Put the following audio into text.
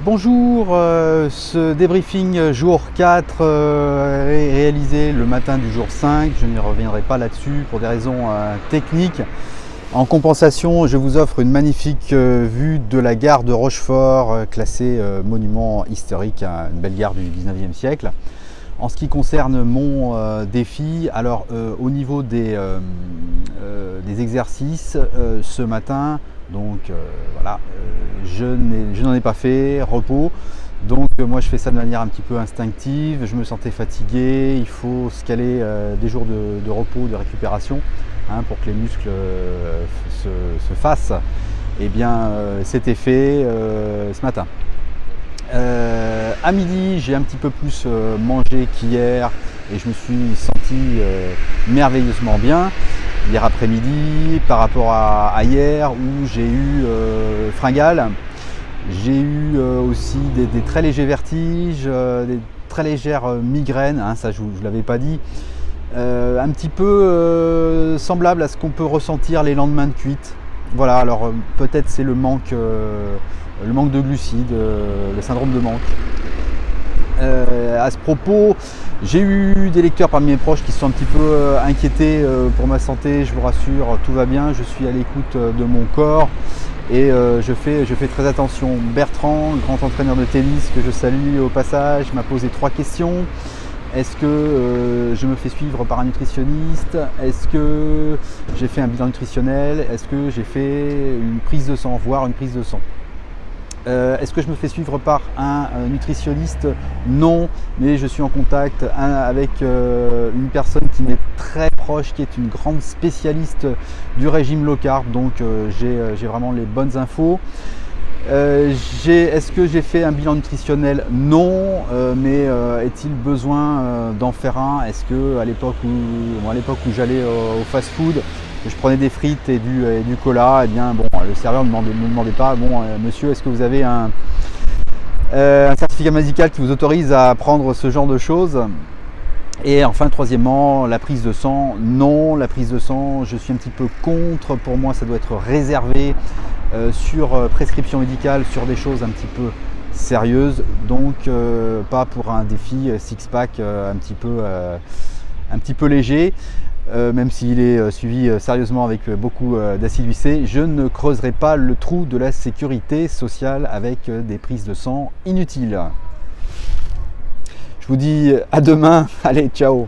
Bonjour, ce débriefing jour 4 est réalisé le matin du jour 5. Je n'y reviendrai pas là-dessus pour des raisons techniques. En compensation, je vous offre une magnifique vue de la gare de Rochefort, classée monument historique, une belle gare du 19e siècle. En ce qui concerne mon défi, alors au niveau des exercices, ce matin, donc voilà, je n'en ai pas fait, repos. Donc moi je fais ça de manière un petit peu instinctive, je me sentais fatigué, il faut se caler des jours de repos, de récupération, pour que les muscles se fassent. Et bien c'était fait ce matin. À midi, j'ai un petit peu plus mangé qu'hier et je me suis senti merveilleusement bien hier après-midi par rapport à hier où j'ai eu fringales. J'ai eu aussi des très légers vertiges, des très légères migraines, ça je ne vous l'avais pas dit. Un petit peu semblable à ce qu'on peut ressentir les lendemains de cuite. Voilà, alors peut-être c'est le manque de glucides, le syndrome de manque. À ce propos, j'ai eu des lecteurs parmi mes proches qui se sont un petit peu inquiétés pour ma santé. Je vous rassure, tout va bien, je suis à l'écoute de mon corps et je fais très attention. Bertrand, grand entraîneur de tennis que je salue au passage, m'a posé 3 questions. Est-ce que je me fais suivre par un nutritionniste? Est-ce que j'ai fait un bilan nutritionnel? Est-ce que j'ai fait une prise de sang, voire une prise de sang? Est-ce que je me fais suivre par un nutritionniste? Non, mais je suis en contact avec une personne qui m'est très proche, qui est une grande spécialiste du régime low carb, donc j'ai vraiment les bonnes infos. Est-ce que j'ai fait un bilan nutritionnel? Non, mais est-il besoin d'en faire un? Est-ce que à l'époque où j'allais au fast-food, je prenais des frites et du cola, et bien bon, le serveur ne me demandait pas, bon monsieur, est-ce que vous avez un certificat médical qui vous autorise à prendre ce genre de choses? Et enfin, troisièmement, la prise de sang. Non, la prise de sang, je suis un petit peu contre. Pour moi, ça doit être réservé sur prescription médicale, sur des choses un petit peu sérieuses. Donc, pas pour un défi six-pack un petit peu léger. Même s'il est suivi sérieusement avec beaucoup d'assiduité, je ne creuserai pas le trou de la sécurité sociale avec des prises de sang inutiles. Je vous dis à demain, allez, ciao!